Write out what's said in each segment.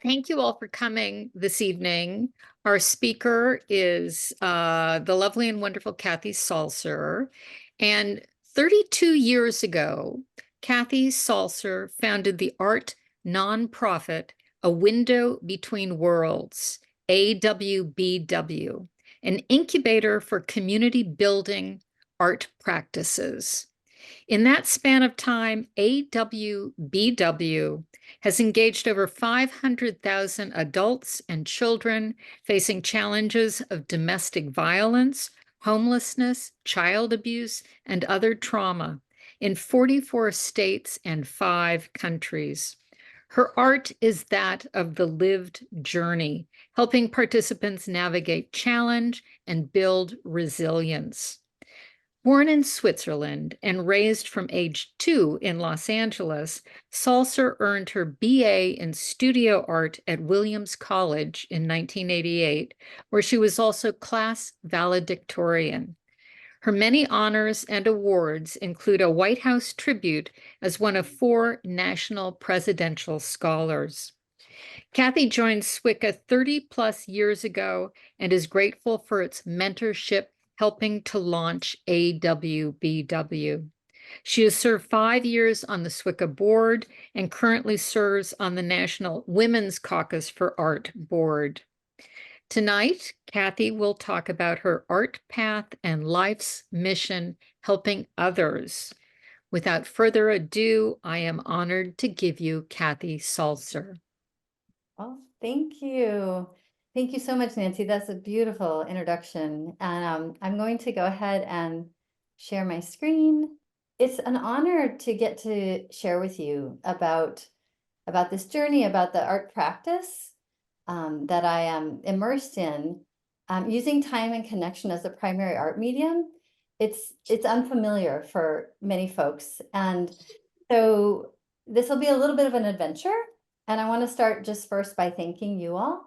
Thank you all for coming this evening. Our speaker is the lovely and wonderful Cathy Salser. And 32 years ago, Cathy Salser founded the art nonprofit A Window Between Worlds, AWBW, an incubator for community building art practices. In that span of time, AWBW has engaged over 500,000 adults and children facing challenges of domestic violence, homelessness, child abuse, and other trauma in 44 states and 5 countries. Her art is that of the lived journey, helping participants navigate challenge and build resilience. Born in Switzerland and raised from age 2 in Los Angeles, Salser earned her BA in studio art at Williams College in 1988, where she was also class valedictorian. Her many honors and awards include a White House tribute as one of 4 national presidential scholars. Cathy joined SWCA 30 plus years ago and is grateful for its mentorship helping to launch AWBW. She has served 5 years on the SWCA board and currently serves on the National Women's Caucus for Art board. Tonight, Cathy will talk about her art path and life's mission, helping others. Without further ado, I am honored to give you Cathy Salser. Oh, thank you. Thank you so much, Nancy. That's a beautiful introduction. And I'm going to go ahead and share my screen. It's an honor to get to share with you about this journey, about the art practice that I am immersed in, using time and connection as a primary art medium. It's unfamiliar for many folks. And so this will be a little bit of an adventure. And I want to start just first by thanking you all.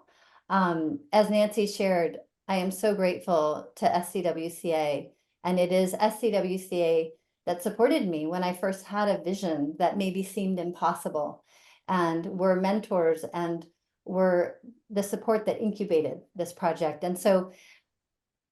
As Nancy shared, I am so grateful to SCWCA, and it is SCWCA that supported me when I first had a vision that maybe seemed impossible, and were mentors and were the support that incubated this project. And so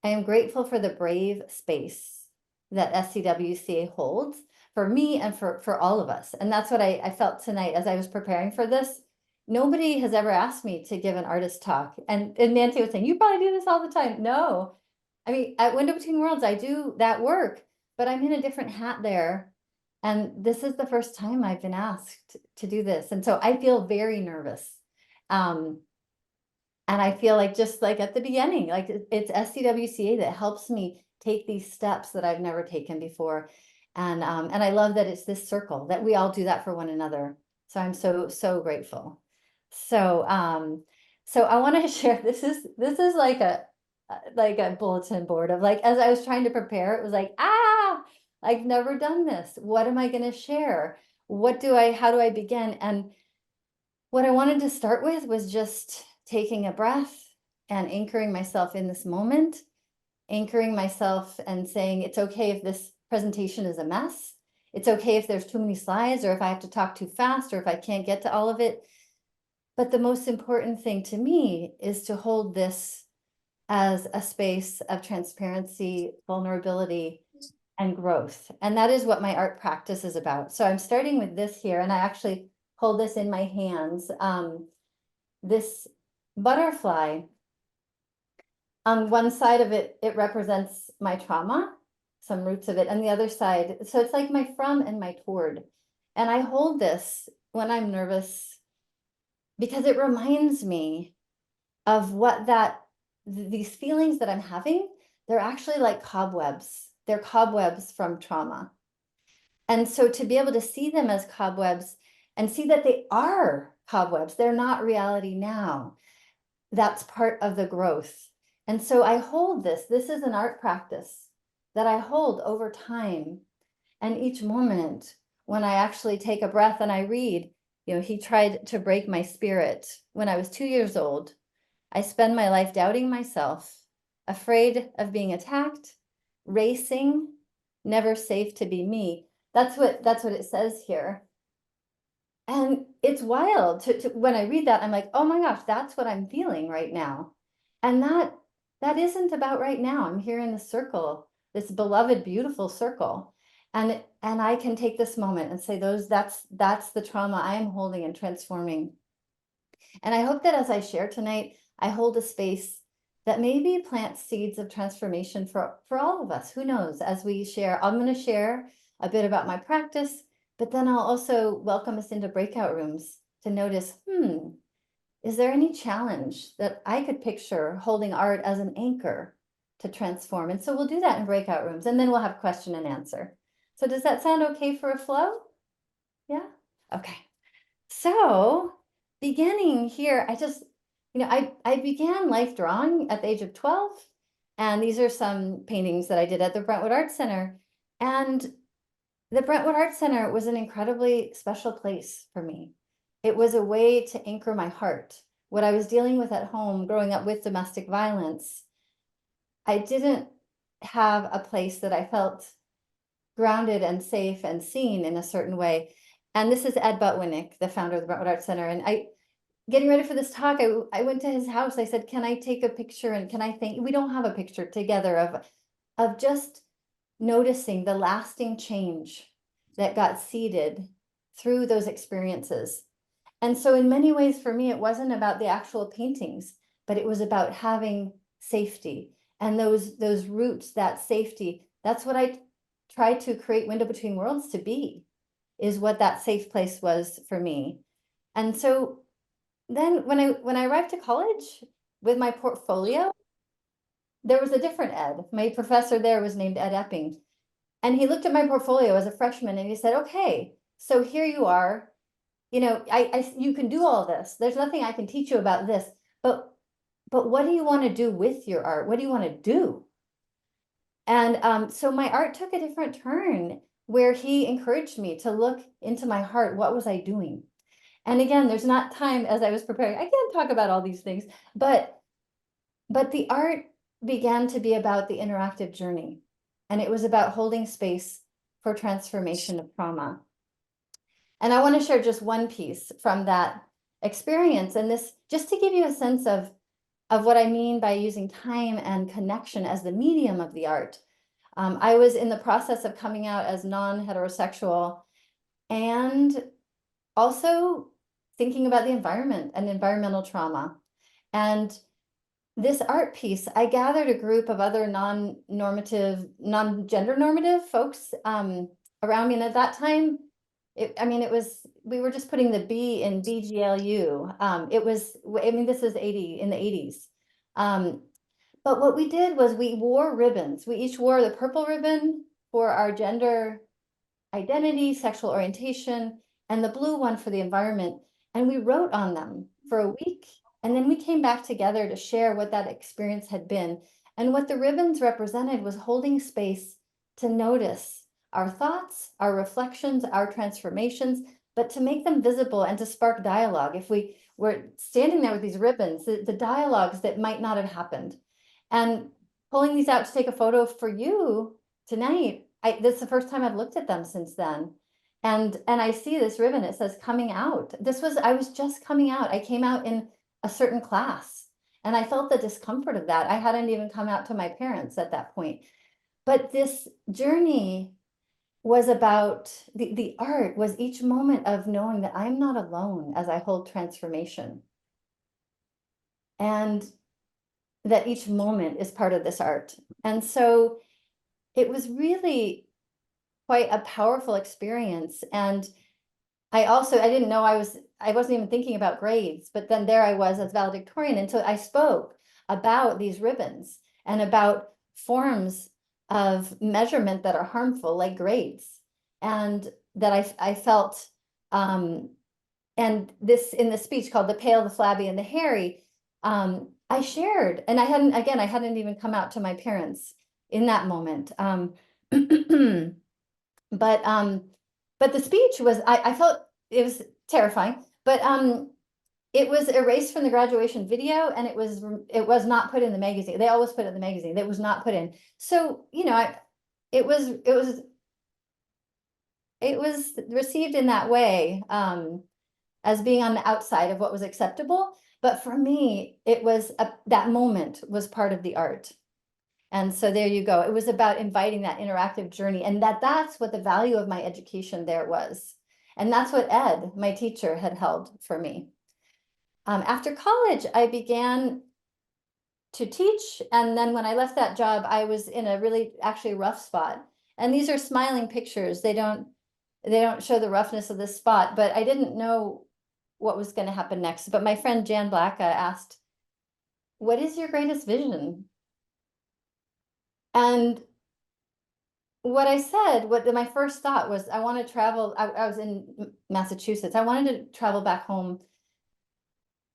I am grateful for the brave space that SCWCA holds for me and for all of us. And that's what I felt tonight as I was preparing for this. Nobody has ever asked me to give an artist talk. And Nancy was saying, you probably do this all the time. No, I mean, at Window Between Worlds, I do that work, but I'm in a different hat there. And this is the first time I've been asked to do this. And so I feel very nervous. And I feel like, just like at the beginning, like it's SCWCA that helps me take these steps that I've never taken before. And I love that it's this circle that we all do that for one another. So I'm so grateful. So so I want to share, this is like a bulletin board of, like, as I was trying to prepare, it was like, I've never done this. What am I going to share? How do I begin? And what I wanted to start with was just taking a breath and anchoring myself in this moment, anchoring myself and saying, it's okay if this presentation is a mess. It's okay if there's too many slides, or if I have to talk too fast, or if I can't get to all of it. But the most important thing to me is to hold this as a space of transparency, vulnerability, and growth. And that is what my art practice is about. So I'm starting with this here, and I actually hold this in my hands. This butterfly, on one side of it, it represents my trauma, some roots of it, and the other side, so it's like my from and my toward. And I hold this when I'm nervous because it reminds me of what these feelings that I'm having, they're actually like cobwebs. They're cobwebs from trauma. And so to be able to see them as cobwebs and see that they are cobwebs, they're not reality now, that's part of the growth. And so I hold this. This is an art practice that I hold over time. And each moment when I actually take a breath and I read, he tried to break my spirit when I was 2 years old. I spend my life doubting myself, afraid of being attacked, racing, never safe to be me. That's what it says here. And it's wild when I read that, I'm like, oh my gosh, that's what I'm feeling right now. And that isn't about right now. I'm here in the circle, this beloved, beautiful circle. And I can take this moment and say that's the trauma I am holding and transforming. And I hope that as I share tonight, I hold a space that maybe plants seeds of transformation for all of us. Who knows? As we share, I'm going to share a bit about my practice, but then I'll also welcome us into breakout rooms to notice, is there any challenge that I could picture holding art as an anchor to transform? And so we'll do that in breakout rooms, and then we'll have question and answer. So does that sound okay for a flow? Yeah? Okay. So beginning here, I began life drawing at the age of 12. And these are some paintings that I did at the Brentwood Art Center. And the Brentwood Art Center was an incredibly special place for me. It was a way to anchor my heart. What I was dealing with at home, growing up with domestic violence, I didn't have a place that I felt grounded and safe and seen in a certain way. And this is Ed Butwinick, the founder of the Brentwood Art Center. And getting ready for this talk, I went to his house. I said, can I take a picture? And can I think, we don't have a picture together of just noticing the lasting change that got seeded through those experiences. And so in many ways for me, it wasn't about the actual paintings, but it was about having safety and those roots, that safety. That's what I tried to create Window Between Worlds to be, is what that safe place was for me. And so then when I arrived to college with my portfolio, there was a different Ed. My professor there was named Ed Epping. And he looked at my portfolio as a freshman and he said, okay, so here you are. You can do all this. There's nothing I can teach you about this, but what do you want to do with your art? What do you want to do? And so my art took a different turn where he encouraged me to look into my heart. What was I doing? And again, there's not time as I was preparing. I can't talk about all these things, but the art began to be about the interactive journey. And it was about holding space for transformation of trauma. And I want to share just one piece from that experience. And this, just to give you a sense of what I mean by using time and connection as the medium of the art. I was in the process of coming out as non-heterosexual and also thinking about the environment and environmental trauma. And this art piece, I gathered a group of other non-normative, non-gender normative folks around me. And at that time, we were just putting the B in BGLU. This is in the 80s. But what we did was we wore ribbons. We each wore the purple ribbon for our gender identity, sexual orientation, and the blue one for the environment. And we wrote on them for a week. And then we came back together to share what that experience had been. And what the ribbons represented was holding space to notice our thoughts, our reflections, our transformations, but to make them visible and to spark dialogue. If we were standing there with these ribbons, the dialogues that might not have happened. And pulling these out to take a photo for you tonight, this is the first time I've looked at them since then. And I see this ribbon, it says coming out. I was just coming out. I came out in a certain class and I felt the discomfort of that. I hadn't even come out to my parents at that point. But this journey was about the art was each moment of knowing that I'm not alone as I hold transformation. And that each moment is part of this art. And so it was really quite a powerful experience. And I didn't know I wasn't even thinking about grades, but then there I was as valedictorian. And so I spoke about these ribbons and about forms of measurement that are harmful, like grades. And that I felt, and this in the speech called The Pale, the Flabby, and the Hairy, I shared, and I hadn't even come out to my parents in that moment. But the speech was, I felt it was terrifying, but it was erased from the graduation video and it was not put in the magazine. They always put it in the magazine. It was not put in. So, it was received in that way. as being on the outside of what was acceptable. But for me, it was that moment was part of the art. And so there you go. It was about inviting that interactive journey, and that's what the value of my education there was. And that's what Ed, my teacher, had held for me. After college, I began to teach. And then when I left that job, I was in a really actually rough spot. And these are smiling pictures. They don't show the roughness of this spot, but I didn't know what was going to happen next. But my friend Jan Blacka asked, "What is your greatest vision?" And what I said, what my first thought was, I want to travel. I was in Massachusetts. I wanted to travel back home,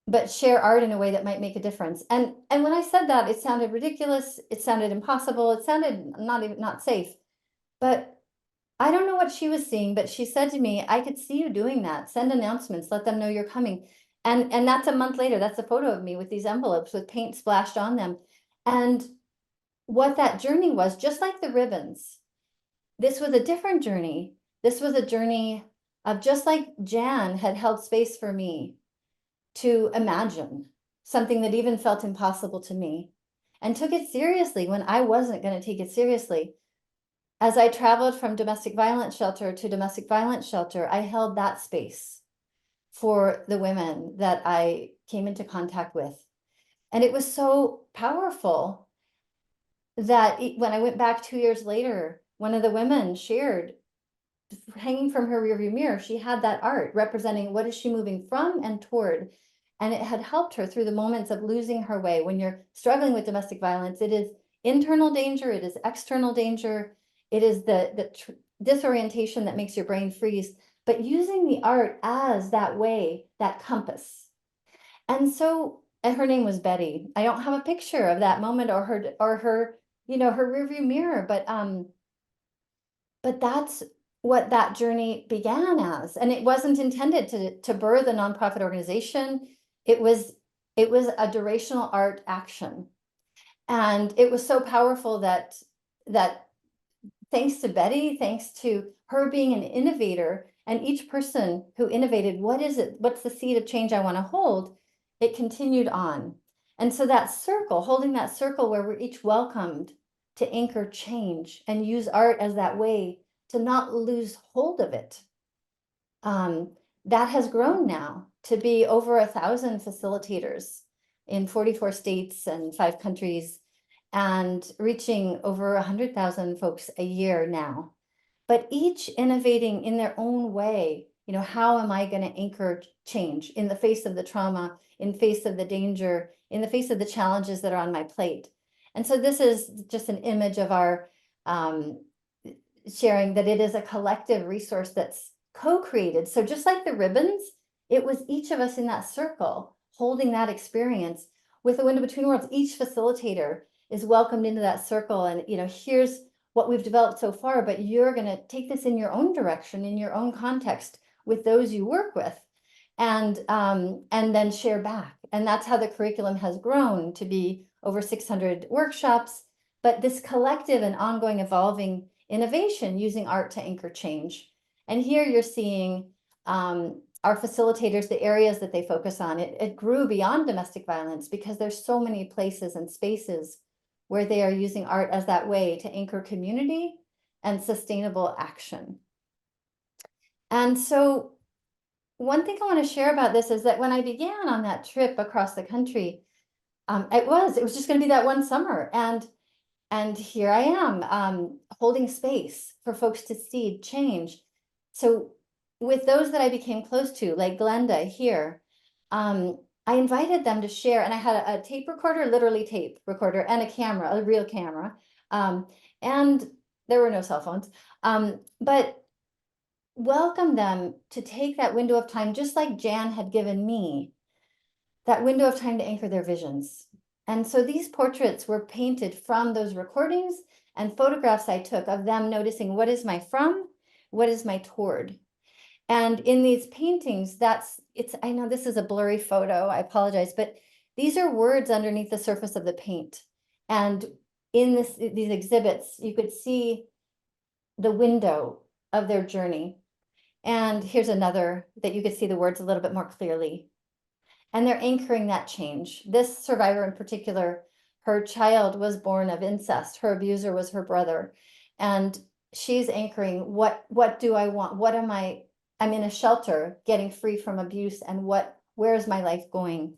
but share art in a way that might make a difference. And when I said that, it sounded ridiculous. It sounded impossible. It sounded not safe. But I don't know what she was seeing, but she said to me, "I could see you doing that. Send announcements, let them know you're coming." And that's a month later. That's a photo of me with these envelopes with paint splashed on them. And what that journey was, just like the ribbons, this was a different journey. This was a journey of, just like Jan had held space for me to imagine something that even felt impossible to me, and took it seriously when I wasn't going to take it seriously. As I traveled from domestic violence shelter to domestic violence shelter, I held that space for the women that I came into contact with. And it was so powerful that when I went back 2 years later, one of the women shared, hanging from her rearview mirror, she had that art representing what is she moving from and toward. And it had helped her through the moments of losing her way. When you're struggling with domestic violence, it is internal danger, it is external danger, it is the disorientation that makes your brain freeze, but using the art as that way, that compass. And so, and her name was Betty. I don't have a picture of that moment or her, her rearview mirror, but that's what that journey began as. And it wasn't intended to birth a nonprofit organization. It was a durational art action. And it was so powerful that thanks to Betty, thanks to her being an innovator, and each person who innovated, what's the seed of change I want to hold, it continued on. And so that circle, holding that circle where we're each welcomed to anchor change and use art as that way to not lose hold of it. That has grown now to be over 1,000 facilitators in 44 states and 5 countries, and reaching over 100,000 folks a year now. But each innovating in their own way. How am I going to anchor change in the face of the trauma, in face of the danger, in the face of the challenges that are on my plate? And so this is just an image of our sharing that it is a collective resource that's co-created. So just like the ribbons, it was each of us in that circle holding that experience with a window between worlds. Each facilitator is welcomed into that circle, and here's what we've developed so far, but you're going to take this in your own direction, in your own context, with those you work with, and then share back. And that's how the curriculum has grown to be over 600 workshops, but this collective and ongoing evolving innovation using art to anchor change. And here you're seeing our facilitators, the areas that they focus on. It grew beyond domestic violence because there's so many places and spaces where they are using art as that way to anchor community and sustainable action. And so one thing I want to share about this is that when I began on that trip across the country, it was just going to be that one summer. And here I am holding space for folks to see change. So with those that I became close to, like Glenda here, I invited them to share, and I had a tape recorder, literally tape recorder, and a camera, a real camera. And there were no cell phones, but welcome them to take that window of time, just like Jan had given me, that window of time to anchor their visions. And so these portraits were painted from those recordings and photographs I took of them noticing, what is my from, what is my toward. And in these paintings, I know this is a blurry photo, I apologize, but these are words underneath the surface of the paint. And in these exhibits, you could see the window of their journey. And here's another that you could see the words a little bit more clearly. And they're anchoring that change. This survivor in particular, her child was born of incest. Her abuser was her brother. And she's anchoring, what do I want? What am I'm in a shelter getting free from abuse, and where is my life going?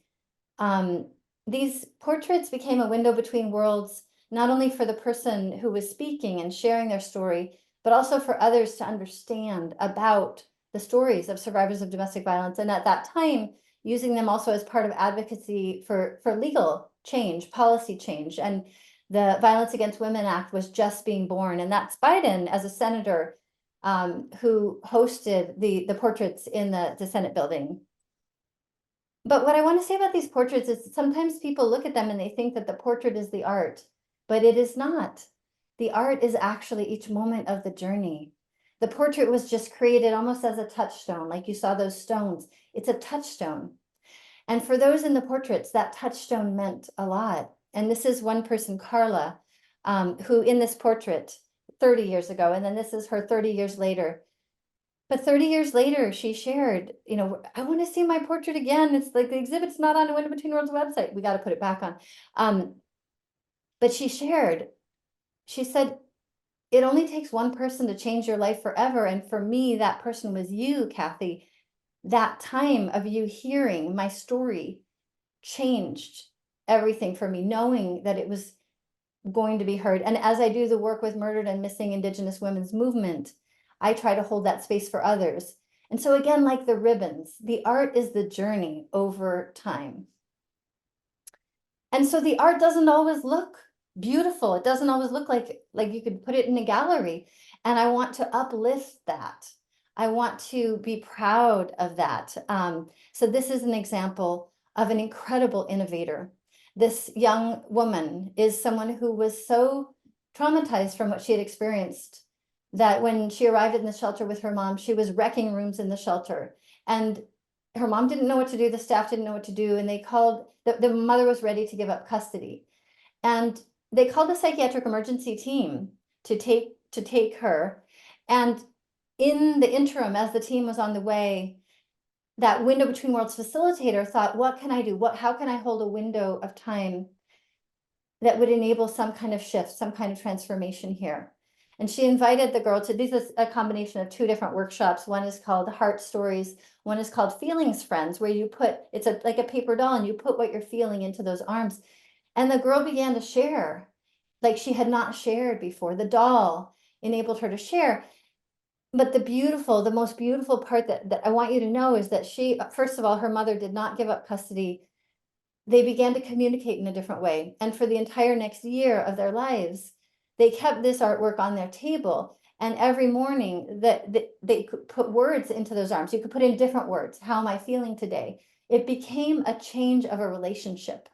These portraits became a window between worlds, not only for the person who was speaking and sharing their story, but also for others to understand about the stories of survivors of domestic violence. And at that time, using them also as part of advocacy for legal change, policy change. And the Violence Against Women Act was just being born. And that's Biden, as a senator, who hosted the portraits in the Senate building. But what I want to say about these portraits is sometimes people look at them and they think that the portrait is the art, but it is not. The art is actually each moment of the journey. The portrait was just created almost as a touchstone, like you saw those stones. It's a touchstone. And for those in the portraits, that touchstone meant a lot. And this is one person, Carla, who in this portrait 30 years ago, and then this is her 30 years later. But 30 years later, she shared, I want to see my portrait again. It's like the exhibit's not on the Window Between Worlds website. We got to put it back on. But she shared, she said, it only takes one person to change your life forever. And for me, that person was you, Cathy. That time of you hearing my story changed everything for me, knowing that it was going to be heard. And as I do the work with murdered and missing Indigenous women's movement, I try to hold that space for others. And so again, like the ribbons, the art is the journey over time. And so the art doesn't always look beautiful. It doesn't always look like you could put it in a gallery. And I want to uplift that. I want to be proud of that. So this is an example of an incredible innovator. This young woman is someone who was so traumatized from what she had experienced that when she arrived in the shelter with her mom, she was wrecking rooms in the shelter. And her mom didn't know what to do. The staff didn't know what to do. And they called, the mother was ready to give up custody. And they called the psychiatric emergency team to take her. And in the interim, as the team was on the way, that Window Between Worlds facilitator thought, what can I do? How can I hold a window of time that would enable some kind of shift, some kind of transformation here? And she invited the girl to, this is a combination of two different workshops. One is called Heart Stories. One is called Feelings Friends, where you put, it's like a paper doll, and you put what you're feeling into those arms. And the girl began to share like she had not shared before. The doll enabled her to share. But the most beautiful part that I want you to know is that she, first of all, her mother did not give up custody. They began to communicate in a different way. And for the entire next year of their lives, they kept this artwork on their table. And every morning that they could put words into those arms. You could put in different words. How am I feeling today? It became a change of a relationship.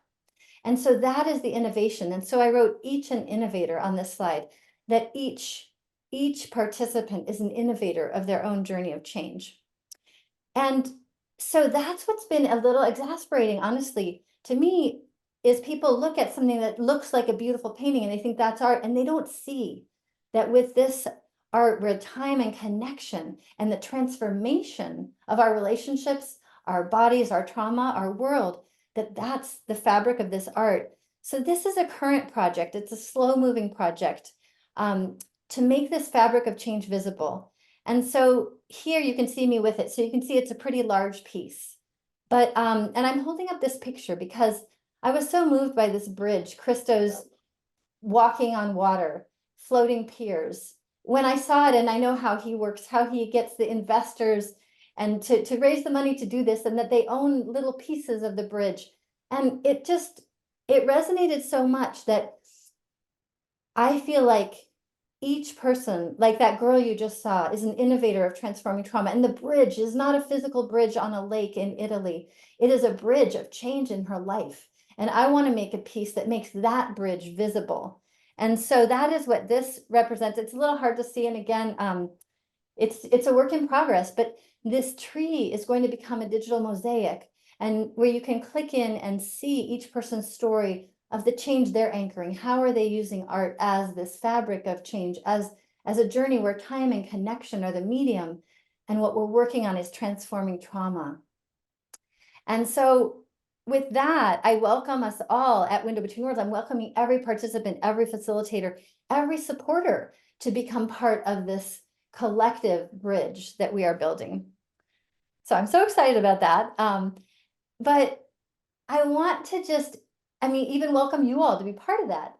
And so that is the innovation. And so I wrote each an innovator on this slide, that each participant is an innovator of their own journey of change. And so that's what's been a little exasperating, honestly, to me, is people look at something that looks like a beautiful painting and they think that's art, and they don't see that with this art, where time and connection and the transformation of our relationships, our bodies, our trauma, our world, that's the fabric of this art. So this is a current project. It's a slow moving project to make this fabric of change visible. And so here you can see me with it. So you can see it's a pretty large piece. But, and I'm holding up this picture because I was so moved by this bridge, Christo's walking on water, floating piers. When I saw it, and I know how he works, how he gets the investors and to raise the money to do this, and that they own little pieces of the bridge. And it resonated so much that I feel like each person, like that girl you just saw, is an innovator of transforming trauma. And the bridge is not a physical bridge on a lake in Italy. It is a bridge of change in her life. And I want to make a piece that makes that bridge visible. And so that is what this represents. It's a little hard to see. And again, it's a work in progress, but this tree is going to become a digital mosaic, and where you can click in and see each person's story of the change they're anchoring. How are they using art as this fabric of change, as a journey where time and connection are the medium? And what we're working on is transforming trauma. And so with that, I welcome us all at Window Between Worlds. I'm welcoming every participant, every facilitator, every supporter to become part of this collective bridge that we are building. So I'm so excited about that. But I want to just, I mean, even welcome you all to be part of that.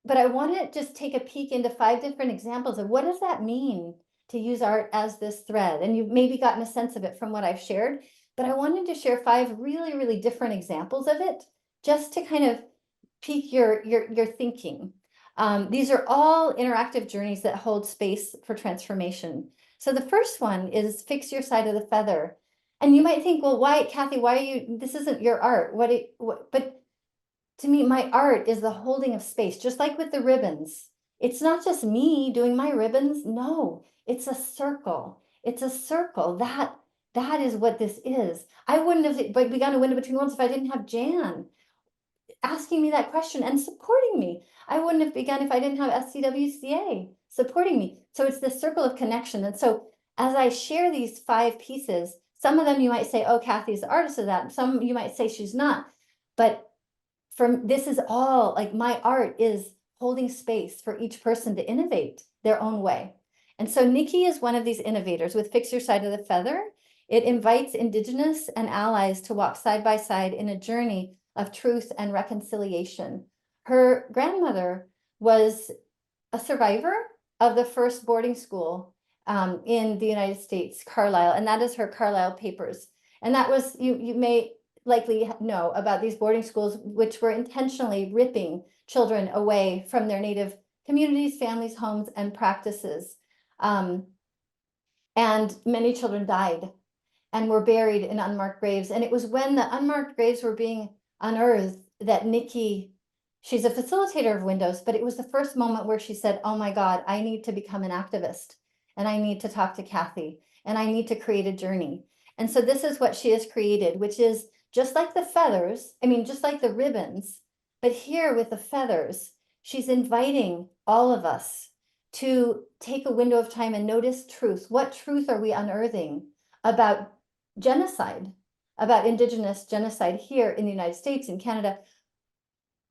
But I want to just take a peek into 5 different examples of what does that mean to use art as this thread? And you've maybe gotten a sense of it from what I've shared, but I wanted to share 5 really, really different examples of it, just to kind of pique your thinking. These are all interactive journeys that hold space for transformation. So the first one is fix your side of the feather. And you might think, well, why, Cathy, why are you, this isn't your art. But to me, my art is the holding of space, just like with the ribbons. It's not just me doing my ribbons. No, it's a circle. It's a circle. That is what this is. I wouldn't have begun a Window Between Worlds if I didn't have Jan asking me that question and supporting me. I wouldn't have begun if I didn't have SCWCA supporting me. So it's this circle of connection. And so as I share these 5 pieces, some of them you might say, oh, Cathy's the artist of that. Some you might say she's not. But this is all, like, my art is holding space for each person to innovate their own way. And so Nikki is one of these innovators with Fix Your Side of the Feather. It invites Indigenous and allies to walk side by side in a journey of truth and reconciliation. Her grandmother was a survivor of the first boarding school in the United States, Carlisle, and that is her Carlisle Papers. And that was, you may likely know about these boarding schools, which were intentionally ripping children away from their native communities, families, homes, and practices. And many children died and were buried in unmarked graves. And it was when the unmarked graves were being unearthed that Nikki, she's a facilitator of Windows, but it was the first moment where she said, oh my God, I need to become an activist, and I need to talk to Cathy, and I need to create a journey. And so this is what she has created, which is just like the feathers, I mean, just like the ribbons, but here with the feathers, she's inviting all of us to take a window of time and notice truth. What truth are we unearthing about genocide, about Indigenous genocide here in the United States, in Canada?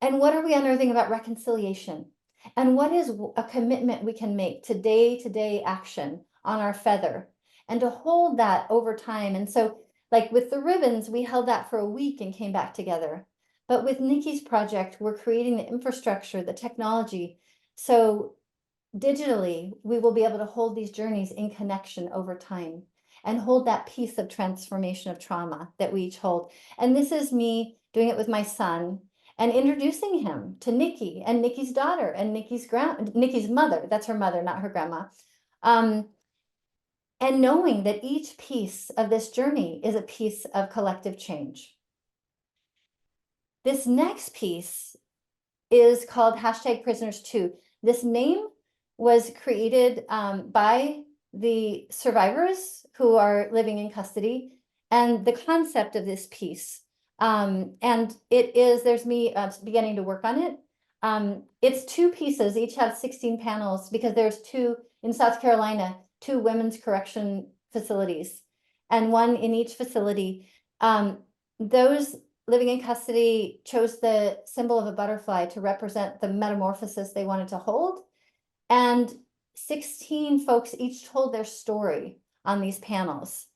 And what are we unearthing about reconciliation? And what is a commitment we can make to day action on our feather, and to hold that over time? And so, like with the ribbons, we held that for a week and came back together. But with Nikki's project, we're creating the infrastructure, the technology. So digitally, we will be able to hold these journeys in connection over time and hold that piece of transformation of trauma that we each hold. And this is me doing it with my son and introducing him to Nikki and Nikki's daughter and Nikki's mother. That's her mother, not her grandma. And knowing that each piece of this journey is a piece of collective change. This next piece is called #Prisoners2. This name was created by the survivors who are living in custody, and the concept of this piece. And it is, there's me beginning to work on it. It's 2 pieces, each have 16 panels, because there's 2 in South Carolina, 2 women's correction facilities, and 1 in each facility. Those living in custody chose the symbol of a butterfly to represent the metamorphosis they wanted to hold. And 16 folks each told their story on these panels.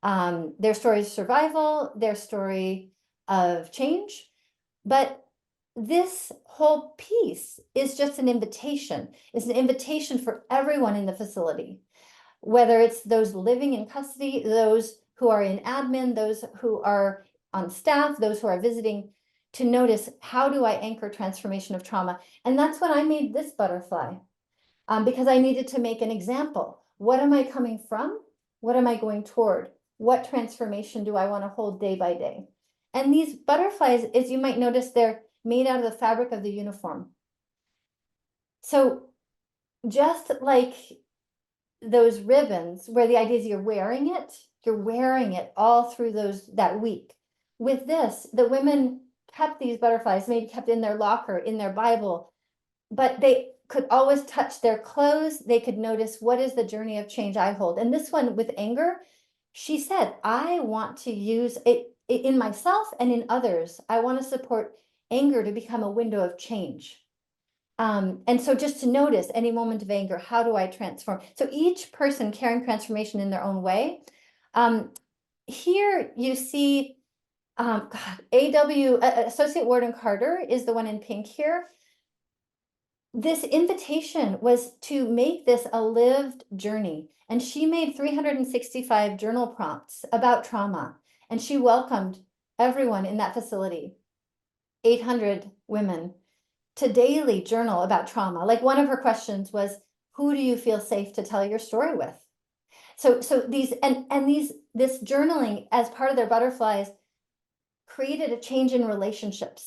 Their story of survival, their story of change. But this whole piece is just an invitation. It's an invitation for everyone in the facility, whether it's those living in custody, those who are in admin, those who are on staff, those who are visiting, to notice, how do I anchor transformation of trauma? And that's when I made this butterfly, because I needed to make an example. What am I coming from? What am I going toward? What transformation do I want to hold day by day? And these butterflies, as you might notice, they're made out of the fabric of the uniform. So just like those ribbons, where the idea is you're wearing it all through that week. With this, the women kept these butterflies, maybe kept in their locker, in their Bible, but they could always touch their clothes. They could notice, what is the journey of change I hold? And this one with anger, she said, I want to use it in myself and in others. I want to support anger to become a window of change. And so just to notice any moment of anger, how do I transform? So each person carrying transformation in their own way. Here you see, God, Associate Warden Carter is the one in pink here. This invitation was to make this a lived journey. And she made 365 journal prompts about trauma. And she welcomed everyone in that facility, 800 women, to daily journal about trauma. Like one of her questions was, who do you feel safe to tell your story with? So these, this journaling as part of their butterflies created a change in relationship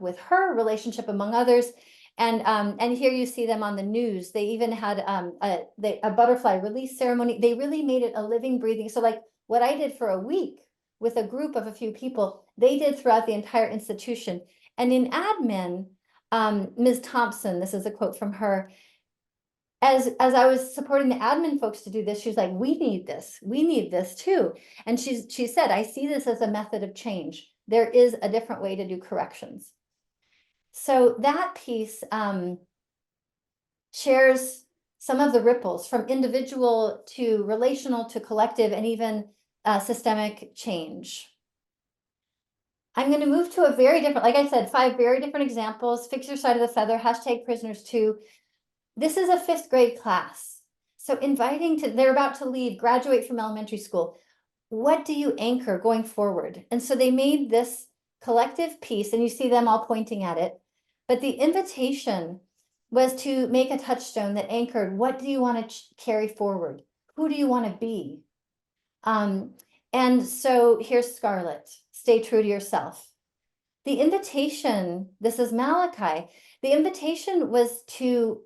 with her, relationship among others. And here you see them on the news. They even had a butterfly release ceremony. They really made it a living, breathing. So like what I did for a week with a group of a few people, they did throughout the entire institution. And in admin, Ms. Thompson, this is a quote from her, as I was supporting the admin folks to do this, she was like, we need this too. And she said, I see this as a method of change. There is a different way to do corrections. So that piece shares some of the ripples from individual to relational to collective and even systemic change. I'm going to move to a very different, like I said, 5 very different examples. Fix your side of the feather, #prisoners2. This is a 5th grade class. So they're about to leave, graduate from elementary school. What do you anchor going forward? And so they made this collective piece, and you see them all pointing at it. But the invitation was to make a touchstone that anchored, what do you want to carry forward? Who do you want to be? And so here's Scarlett, stay true to yourself. The invitation, this is Malachi, the invitation was to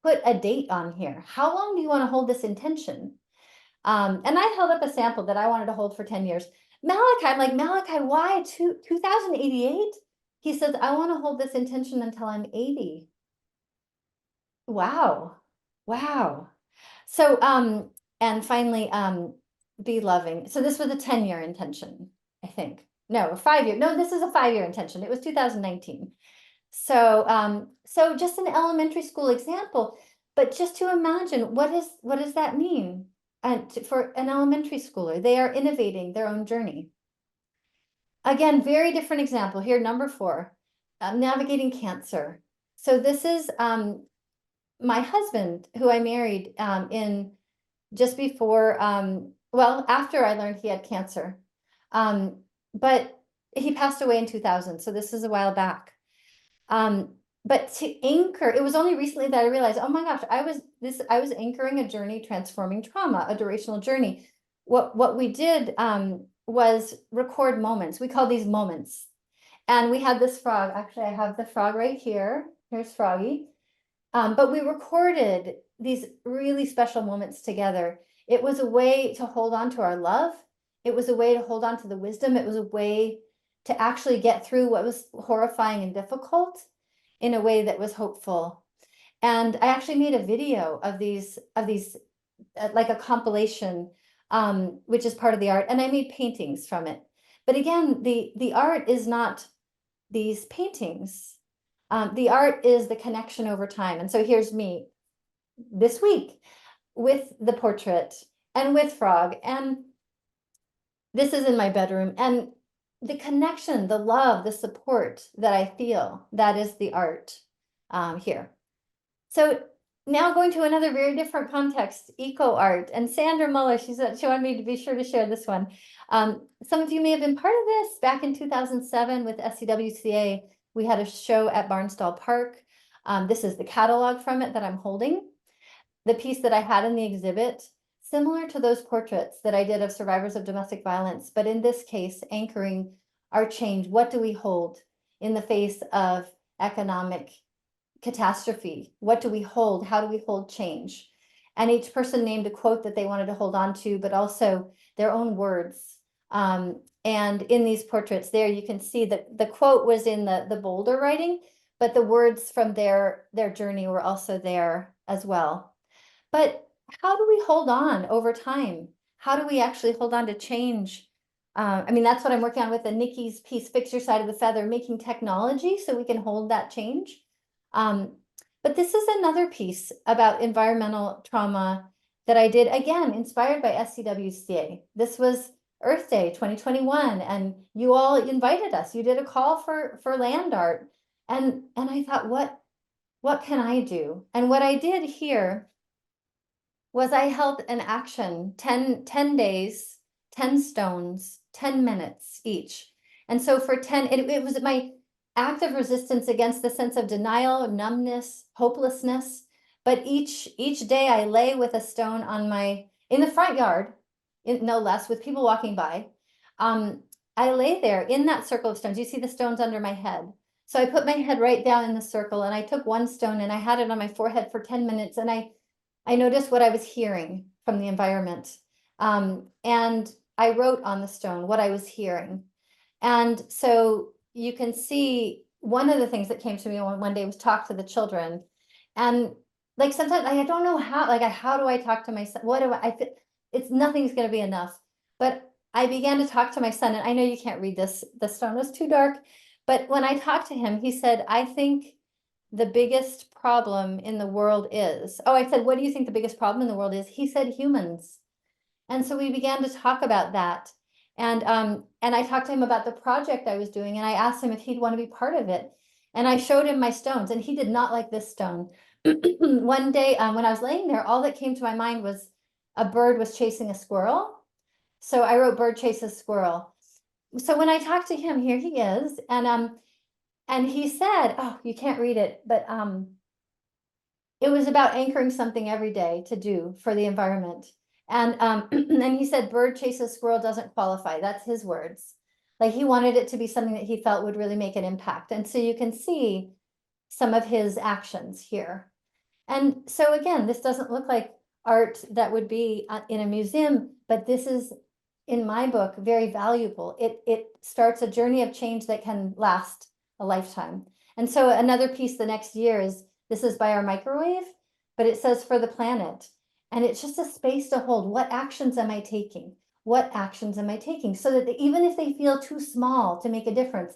put a date on here. How long do you want to hold this intention? And I held up a sample that I wanted to hold for 10 years. Malachi, I'm like, Malachi, why 2088? He says, I want to hold this intention until I'm 80. Wow. Wow. So, and finally, be loving. So this was a 10-year intention, I think. No, a 5-year. No, this is a 5-year intention. It was 2019. So, so just an elementary school example, but just to imagine what does that mean? And for an elementary schooler, they are innovating their own journey. Again, very different example here, number 4, navigating cancer. So this is my husband, who I married in just before, well, after I learned he had cancer. But he passed away in 2000, so this is a while back. But to anchor, it was only recently that I realized, oh my gosh, I was anchoring a journey, transforming trauma, a durational journey. What we did was record moments. We call these moments. And we had this frog. Actually, I have the frog right here. Here's Froggy. But we recorded these really special moments together. It was a way to hold on to our love. It was a way to hold on to the wisdom. It was a way to actually get through what was horrifying and difficult in a way that was hopeful. And I actually made a video of these like a compilation, which is part of the art, and I made paintings from it. But again, the art is not these paintings. The art is the connection over time. And so here's me this week with the portrait and with Frog, and this is in my bedroom, and the connection, the love, the support that I feel, that is the art here. So now going to another very different context, eco art. And Sandra Muller, she wanted me to be sure to share this one. Some of you may have been part of this back in 2007 with SCWCA. We had a show at Barnstall Park. This is the catalog from it that I'm holding. The piece that I had in the exhibit, similar to those portraits that I did of survivors of domestic violence, but in this case, anchoring our change. What do we hold in the face of economic catastrophe? What do we hold? How do we hold change? And each person named a quote that they wanted to hold on to, but also their own words. And in these portraits there, you can see that the quote was in the bolder writing, but the words from their journey were also there as well. But how do we hold on over time? How do we actually hold on to change? I mean, that's what I'm working on with the Nikki's piece, Fix Your Side of the Feather, making technology so we can hold that change. But this is another piece about environmental trauma that I did, again, inspired by SCWCA. This was Earth Day 2021, and you all invited us. You did a call for land art. And I thought, what can I do? And what I did here was I held an action, 10 days, 10 stones, 10 minutes each. And so for 10, it was my act of resistance against the sense of denial, numbness, hopelessness. But each day I lay with a stone in the front yard, no less, with people walking by. I lay there in that circle of stones. You see the stones under my head. So I put my head right down in the circle, and I took one stone and I had it on my forehead for 10 minutes. And I noticed what I was hearing from the environment. And I wrote on the stone what I was hearing. And so you can see one of the things that came to me one day was talk to the children. And like sometimes I don't know how, how do I talk to my son? What do I it's nothing's going to be enough. But I began to talk to my son, and I know you can't read this, the stone was too dark. But when I talked to him, he said, I think the biggest problem in the world is, oh, I said, what do you think the biggest problem in the world is? He said, humans. And so we began to talk about that. And I talked to him about the project I was doing, and I asked him if he'd want to be part of it. And I showed him my stones, and he did not like this stone. One day, when I was laying there, all that came to my mind was a bird was chasing a squirrel. So I wrote bird chases squirrel. So when I talked to him, here he is, and he said, oh, you can't read it, but it was about anchoring something every day to do for the environment. And and he said, bird chases squirrel doesn't qualify. That's his words. Like he wanted it to be something that he felt would really make an impact. And so you can see some of his actions here. And so again, this doesn't look like art that would be in a museum, but this is, in my book, very valuable. It starts a journey of change that can last a lifetime. And so another piece the next year is, this is by our microwave, but it says for the planet. And it's just a space to hold. What actions am I taking? What actions am I taking? So that even if they feel too small to make a difference,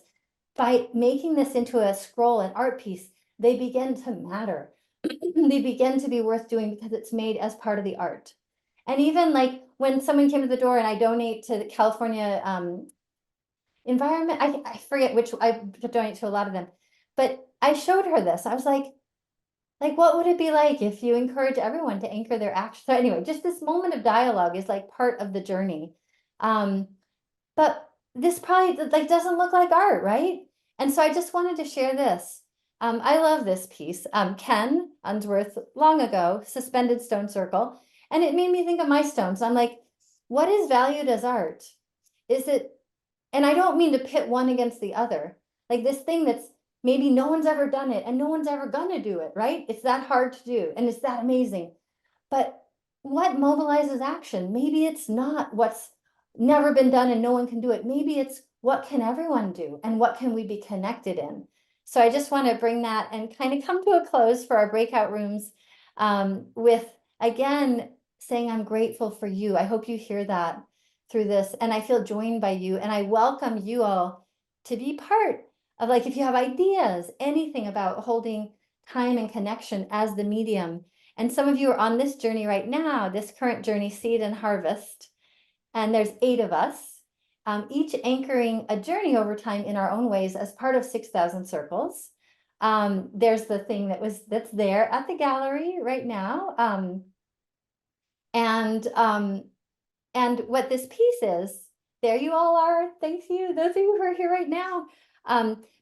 by making this into a scroll, an art piece, they begin to matter. They begin to be worth doing because it's made as part of the art. And even like when someone came to the door, and I donate to the California environment, I forget which, I donate to a lot of them, but I showed her this. I was like, what would it be like if you encourage everyone to anchor their action? So anyway, just this moment of dialogue is like part of the journey. But this probably like doesn't look like art, right? And so I just wanted to share this. I love this piece. Ken Unsworth, long ago, suspended stone circle. And it made me think of my stones. I'm like, what is valued as art? Is it, and I don't mean to pit one against the other, like this thing that's maybe no one's ever done it and no one's ever gonna do it, right? It's that hard to do and it's that amazing. But what mobilizes action? Maybe it's not what's never been done and no one can do it. Maybe it's what can everyone do and what can we be connected in? So I just want to bring that and kind of come to a close for our breakout rooms with, again, saying I'm grateful for you. I hope you hear that through this, and I feel joined by you, and I welcome you all to be part of, like, if you have ideas, anything about holding time and connection as the medium. And some of you are on this journey right now, this current journey, Seed and Harvest. And there's 8 of us, each anchoring a journey over time in our own ways as part of 6,000 Circles. There's the thing that's there at the gallery right now. And what this piece is, there you all are. Thank you, those of you who are here right now.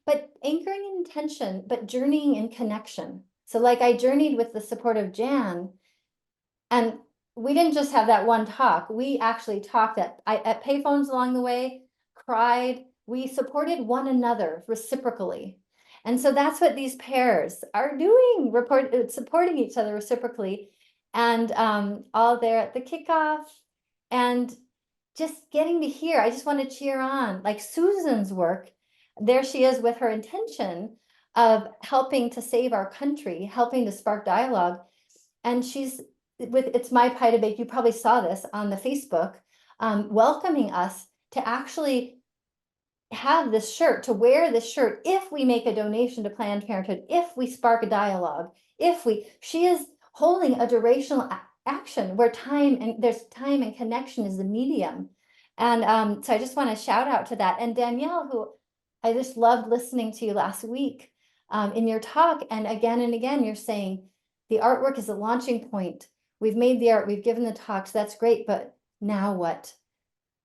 But anchoring in intention, but journeying in connection. So like I journeyed with the support of Jan, and we didn't just have that one talk. We actually talked at payphones along the way, cried. We supported one another reciprocally. And so that's what these pairs are doing, supporting each other reciprocally. And all there at the kickoff, and just getting to hear. I just want to cheer on, like Susan's work. There she is with her intention of helping to save our country, helping to spark dialogue. And she's with It's My Pie to Bake. You probably saw this on the Facebook, welcoming us to actually have this shirt, to wear this shirt if we make a donation to Planned Parenthood, if we spark a dialogue, she is holding a durational action where there's time and connection is the medium. And so I just want to shout out to that. And Danielle, who I just loved listening to you last week in your talk, and again, you're saying the artwork is a launching point. We've made the art, we've given the talks, that's great, but now what?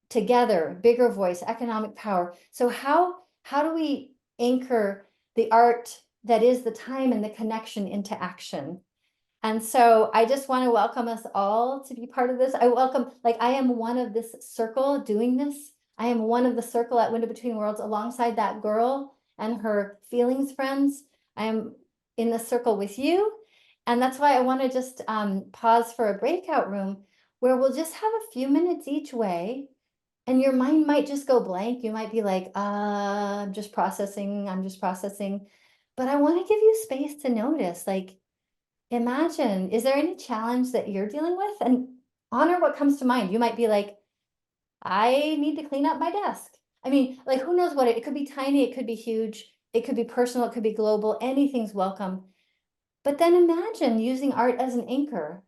Together, bigger voice, economic power. So how do we anchor the art that is the time and the connection into action? And so I just want to welcome us all to be part of this. I am one of this circle doing this. I am one of the circle at Window Between Worlds alongside that girl and her feelings friends. I am in the circle with you. And that's why I want to just pause for a breakout room where we'll just have a few minutes each way. And your mind might just go blank. You might be like, I'm just processing. But I want to give you space to notice, like, imagine, is there any challenge that you're dealing with? And honor what comes to mind. You might be like, I need to clean up my desk. I mean, like, who knows what it could be tiny, it could be huge, it could be personal, it could be global, anything's welcome. But then imagine using art as an anchor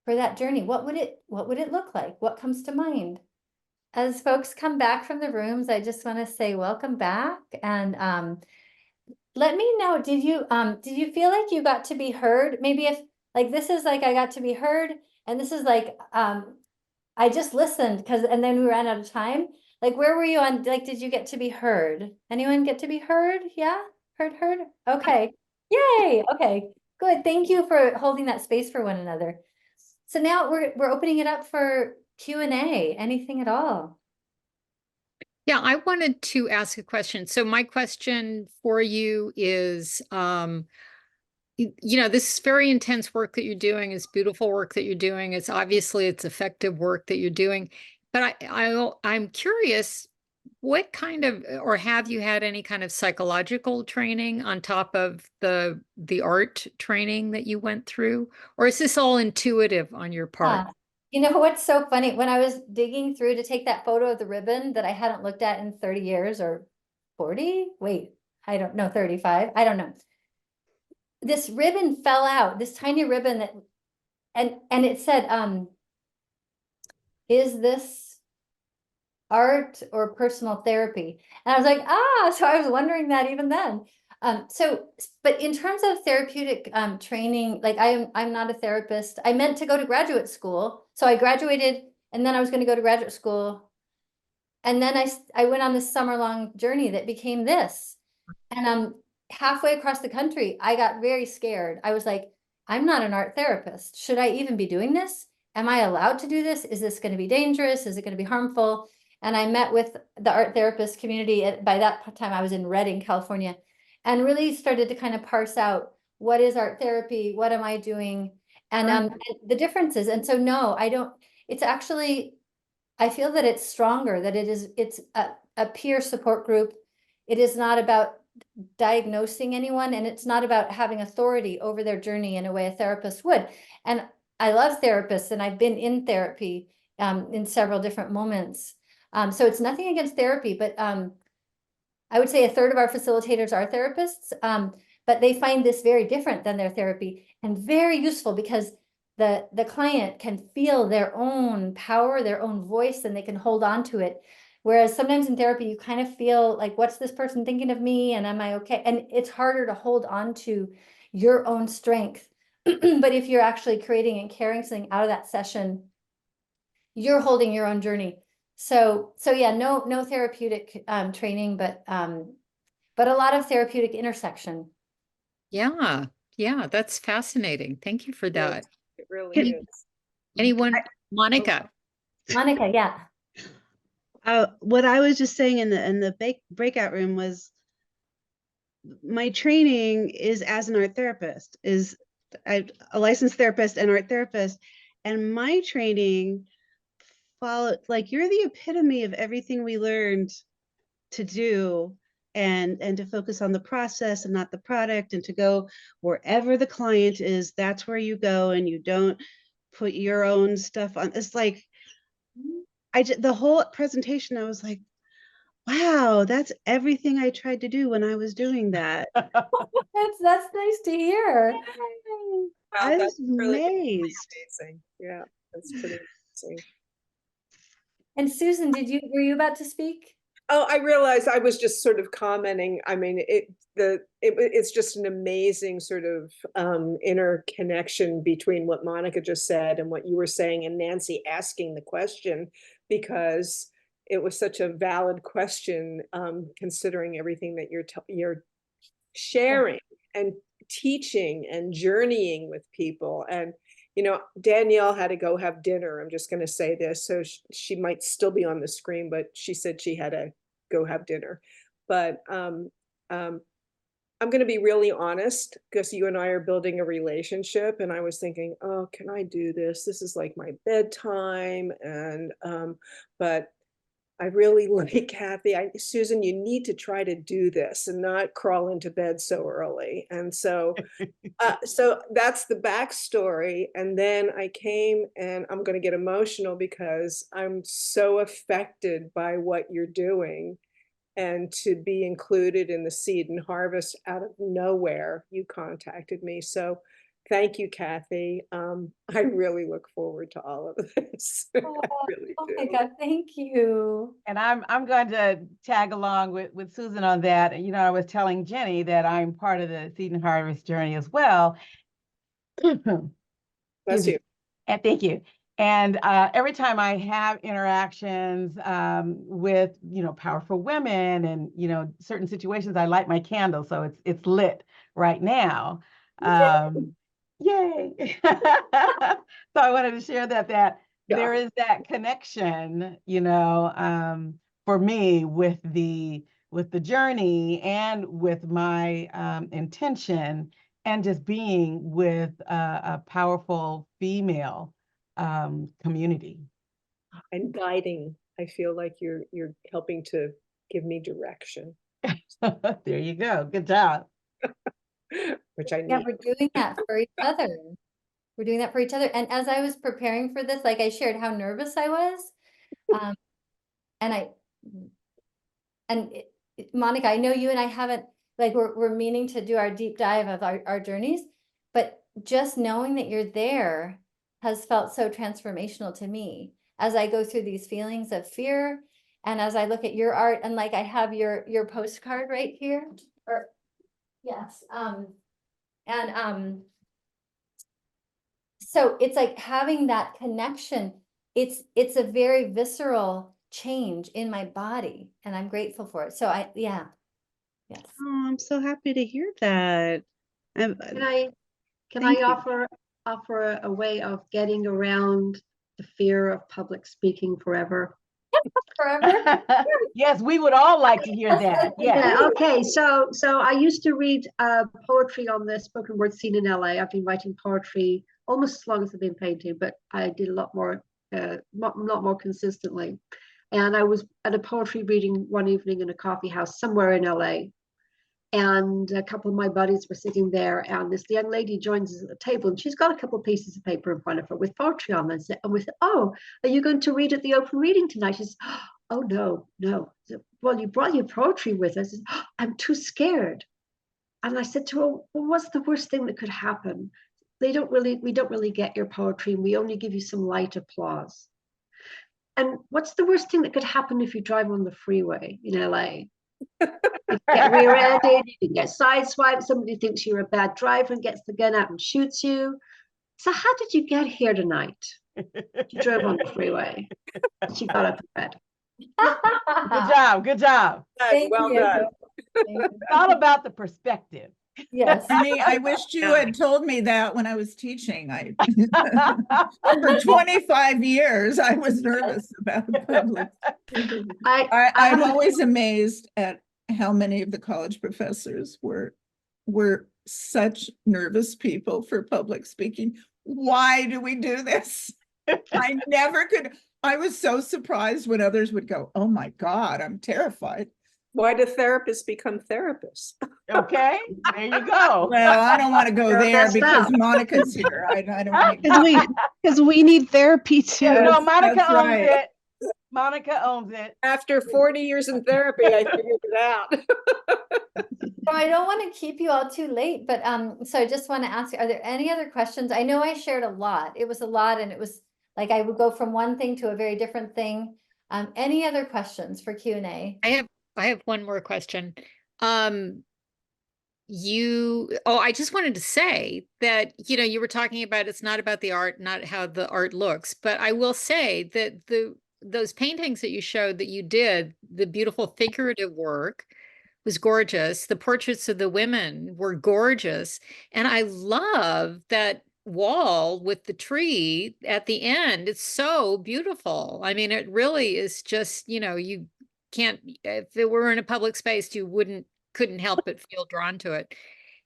for that journey. What would it look like? What comes to mind? As folks come back from the rooms, I just want to say welcome back, and let me know, did you feel like you got to be heard? Maybe if, like, this is like I got to be heard, and this is like I just listened and then we ran out of time. Like, where were you on, like, did you get to be heard? Anyone get to be heard? Yeah? Heard? Okay. Yay. Okay. Good. Thank you for holding that space for one another. So now we're opening it up for Q&A, anything at all. Yeah, I wanted to ask a question. So my question for you is, this is very intense work that you're doing. It's beautiful work that you're doing. It's effective work that you're doing. But I'm curious, what kind of, or have you had any kind of psychological training on top of the art training that you went through? Or is this all intuitive on your part? Yeah. You know what's so funny? When I was digging through to take that photo of the ribbon that I hadn't looked at in 30 years or 40, wait, I don't know, 35, I don't know. This ribbon fell out, this tiny ribbon that, and it said, is this art or personal therapy? And I was like, so I was wondering that even then. But in terms of therapeutic training, like I'm not a therapist. I meant to go to graduate school. So I graduated and then I was going to go to graduate school. And then I went on this summer-long journey that became this. And halfway across the country, I got very scared. I was like, I'm not an art therapist. Should I even be doing this? Am I allowed to do this? Is this going to be dangerous? Is it going to be harmful? And I met with the art therapist community. By that time, I was in Redding, California, and really started to kind of parse out, what is art therapy? What am I doing? And the differences. And so, no, I don't. It's actually, I feel that it's stronger, that it's a peer support group. It is not about diagnosing anyone, and it's not about having authority over their journey in a way a therapist would. And I love therapists, and I've been in therapy in several different moments. So it's nothing against therapy, but I would say a third of our facilitators are therapists, but they find this very different than their therapy and very useful because the client can feel their own power, their own voice, and they can hold on to it. Whereas sometimes in therapy, you kind of feel like, what's this person thinking of me? And am I okay? And it's harder to hold on to your own strength. But if you're actually creating and carrying something out of that session, you're holding your own journey. So yeah, no therapeutic training, but a lot of therapeutic intersection. Yeah, yeah, that's fascinating. Thank you for Yes, that. it really Can is. anyone, I- Monica? Monica, yeah. What I was just saying in the breakout room was my training is as an art therapist, a licensed therapist and art therapist, and my training followed, like, you're the epitome of everything we learned to do and to focus on the process and not the product, and to go wherever the client is, that's where you go, and you don't put your own stuff on. It's like, the whole presentation, I was like, wow, that's everything I tried to do when I was doing that. That's nice to hear. I was That's really amazed. amazing. Yeah, that's pretty amazing. And Susan, were you about to speak? Oh, I realized I was just sort of commenting. I mean, it's just an amazing sort of interconnection between what Monica just said and what you were saying, and Nancy asking the question, because it was such a valid question, considering everything that you're sharing and teaching and journeying with people. And Danielle had to go have dinner. I'm just going to say this, so she might still be on the screen, but she said she had to go have dinner. But I'm going to be really honest, because you and I are building a relationship, and I was thinking, oh, can I do this? This is like my bedtime, and but I really like Cathy. Susan, you need to try to do this and not crawl into bed so early. And so, so that's the backstory. And then I came, and I'm going to get emotional because I'm so affected by what you're doing, and to be included in the Seed and Harvest out of nowhere. You contacted me. So thank you, Cathy. I really look forward to all of this. I really Oh do. my God, thank you. And I'm going to tag along with Susan on that. I was telling Jenny that I'm part of the Seed and Harvest journey as well. Bless you. And thank you. And every time I have interactions with powerful women and certain situations, I light my candle, so it's lit right now. Yay! So I wanted to share that there is that connection, for me with the journey and with my intention, and just being with a powerful female community. And guiding. I feel like you're helping to give me direction. There you go. Good job. Which I need. Yeah, we're doing that for each other. We're doing that for each other. And as I was preparing for this, like I shared how nervous I was. Monica, I know you and I haven't, like, we're meaning to do our deep dive of our journeys, but just knowing that you're there has felt so transformational to me as I go through these feelings of fear, and as I look at your art, and like I have your postcard right here, or yes, so it's like having that connection. It's a very visceral change in my body, and I'm grateful for it. So yes. Oh, I'm so happy to hear that. Can I offer a way of getting around the fear of public speaking forever? Forever. Yes, we would all like to hear that. Yeah. Okay. So I used to read poetry on the spoken word scene in LA. I've been writing poetry almost as long as I've been painting, but I did a lot more consistently. And I was at a poetry reading one evening in a coffee house somewhere in LA. And a couple of my buddies were sitting there, and this young lady joins us at the table, and she's got a couple of pieces of paper in front of her with poetry on them. And we said, "Oh, are you going to read at the open reading tonight?" She says, "Oh, no." Said, "Well, you brought your poetry with us." Said, "Oh, I'm too scared." And I said to her, "Well, what's the worst thing that could happen? We don't really get your poetry, and we only give you some light applause. And what's the worst thing that could happen if you drive on the freeway in LA? You get rear-ended, you can get sideswiped, somebody thinks you're a bad driver and gets the gun out and shoots you. So how did you get here tonight?" She drove on the freeway. She got up and read. Good job. Good job. Well done. It's all about the perspective. Yes. Jenny, I wished you had told me that when I was teaching. For 25 years, I was nervous about public. I'm always amazed at how many of the college professors were such nervous people for public speaking. Why do we do this? I never could. I was so surprised when others would go, "Oh my God, I'm terrified." Why do therapists become therapists? Okay, there you go. Well, I don't want to go They're there messed because up. Monica's here. I don't want to. Because we need therapy too. Yeah, no, That's- Monica that's owns right. it. Monica owns it. After 40 years in therapy, I figured it out. So I don't want to keep you all too late, but so I just want to ask, are there any other questions? I know I shared a lot. It was a lot, and it was like I would go from one thing to a very different thing. Any other questions for Q&A? I have one more question. I just wanted to say that, you were talking about it's not about the art, not how the art looks, but I will say that those paintings that you showed that you did, the beautiful figurative work was gorgeous. The portraits of the women were gorgeous. And I love that wall with the tree at the end. It's so beautiful. I mean, it really is just, you can't, if it were in a public space, couldn't help but feel drawn to it.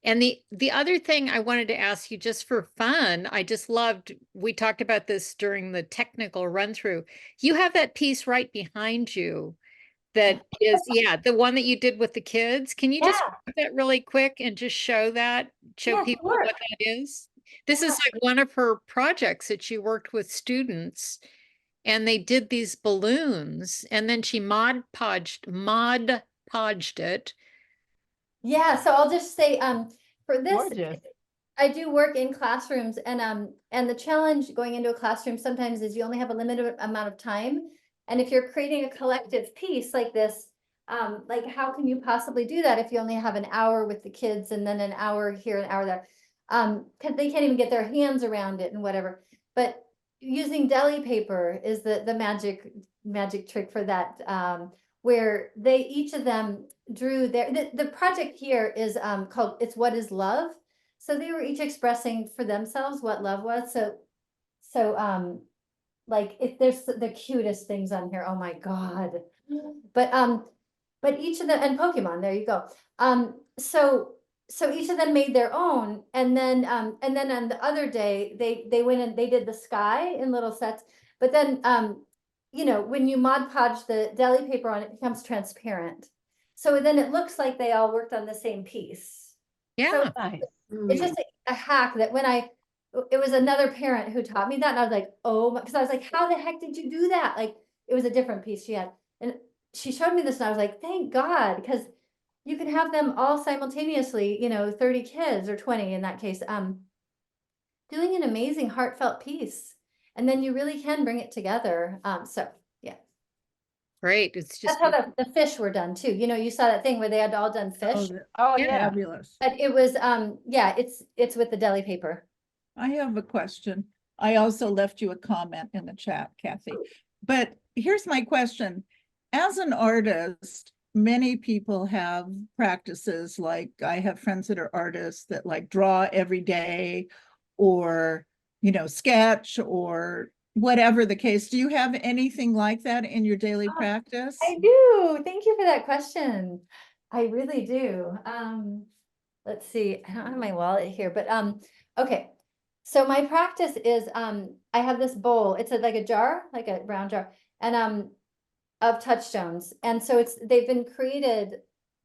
And the other thing I wanted to ask you just for fun, I just loved, we talked about this during the technical run through. You have that piece right behind you that is, the one that you did with the kids. Can you just Yeah. do that really quick and just show Yeah, people sure. what that is? This is like one of her projects that she worked with students, and they did these balloons, and then she mod podged it. Yeah, so I'll just say, for this, Gorgeous. I do work in classrooms, and the challenge going into a classroom sometimes is you only have a limited amount of time. And if you're creating a collective piece like this, like how can you possibly do that if you only have an hour with the kids and then an hour here, an hour there? Because they can't even get their hands around it and whatever. But using deli paper is the magic trick for that, where they each of them drew the project here is called It's What Is Love. So they were each expressing for themselves what love was. So like if there's the cutest things on here, oh my God. But each of them, and Pokemon, there you go. So each of them made their own, and then on the other day they went and they did the sky in little sets. But then when you Mod Podge the deli paper on, it becomes transparent. So then it looks like they all worked on the same piece. Yeah. Nice. It's just a hack that it was another parent who taught me that, and I was like, oh, because I was like, how the heck did you do that? Like, it was a different piece she had, and she showed me this, and I was like, thank God, because you can have them all simultaneously, 30 kids or 20 in that case, doing an amazing heartfelt piece, and then you really can bring it together. So yeah, Great. It's just that's how the fish were done too. You saw that thing where they had all done fish, Oh, Yeah. yeah. Fabulous. but it was it's with the deli paper. I have a question. I also left you a comment in the chat, Cathy. But here's my question. As an artist, many people have practices, like I have friends that are artists that like draw every day or, sketch or whatever the case. Do you have anything like that in your daily practice? I do. Thank you for that question. I really do. Let's see. I don't have my wallet here, but okay. So my practice is I have this bowl. It's like a jar, like a round jar, and of touchstones. And so they've been created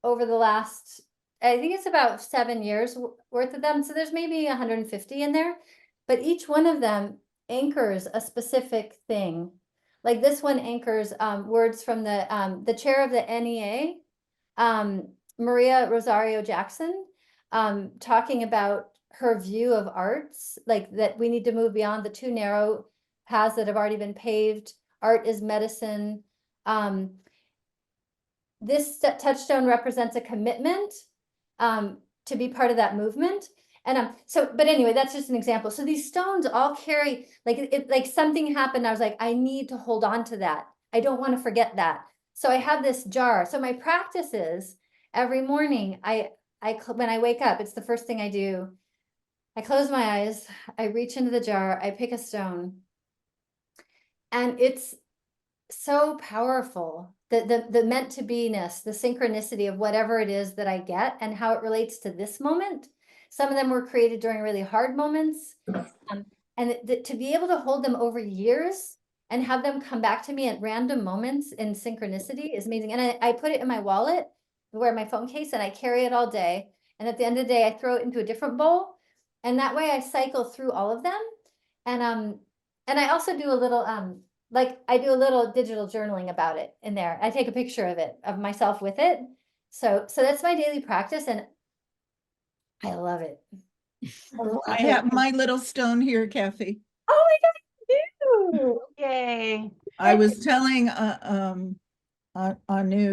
over the last, I think it's about 7 years worth of them. So there's maybe 150 in there, but each one of them anchors a specific thing. Like this one anchors words from the chair of the NEA, Maria Rosario Jackson, talking about her view of arts, like that we need to move beyond the too narrow paths that have already been paved. Art is medicine. This touchstone represents a commitment to be part of that movement. And but anyway, that's just an example. So these stones all carry, like something happened. I was like, I need to hold on to that. I don't want to forget that. So I have this jar. So my practice is every morning, when I wake up, it's the first thing I do. I close my eyes, I reach into the jar, I pick a stone, and it's so powerful. The meant to be-ness, the synchronicity of whatever it is that I get and how it relates to this moment. Some of them were created during really hard moments. And to be able to hold them over years and have them come back to me at random moments in synchronicity is amazing. And I put it in my wallet, where my phone case, and I carry it all day. And at the end of the day, I throw it into a different bowl. And that way I cycle through all of them. And I also do a little, like I do a little digital journaling about it in there. I take a picture of it, of myself with it. So that's my daily practice, and I love it. I have my little stone here, Cathy. Oh my God, you do. Yay. I was telling Anu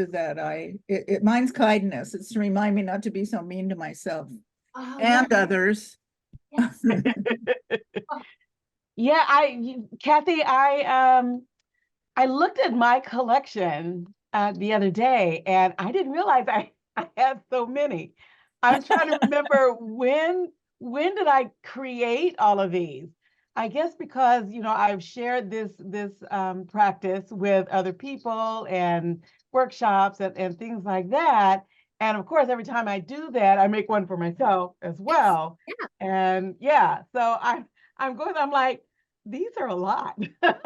that mine's kindness. It's to remind me not to be so mean to myself Oh, and yes, others. yes. Yeah, Cathy, I looked at my collection the other day, and I didn't realize I had so many. I'm trying to remember when did I create all of these? I guess because, you know, I've shared this practice with other people and workshops and things like that. And of course, every time I do that, I make one for myself as well. Yeah. And yeah, so I'm like, these are a lot. How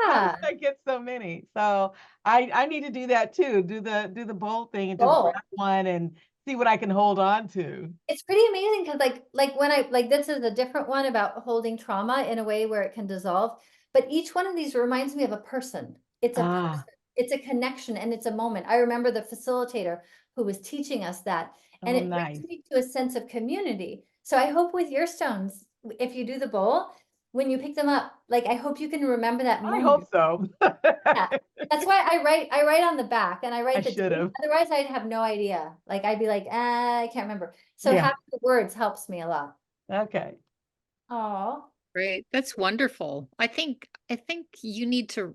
Yeah. did I get so many? So I need to do that too. Do the bold thing and just Bold. grab one and see what I can hold on to. It's pretty amazing because like when I like this is a different one about holding trauma in a way where it can dissolve. But each one of these reminds me of a person. It's a person, it's a connection, and it's a moment. I remember the facilitator who was teaching us that, and Oh, it nice. brings me to a sense of community. So I hope with your stones, if you do the bowl, when you pick them up, like I hope you can remember that I moment. hope so. Yeah. That's why I write on the back, and I write I the should date. have. Otherwise I'd have no idea. Like I'd be like, I can't remember. So Yeah. having the words helps me a lot. Okay. Oh, Great. That's wonderful. I think you need to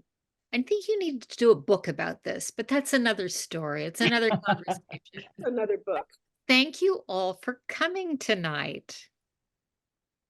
do a book about this, but that's another story. It's another conversation. Another book. Thank you all for coming tonight.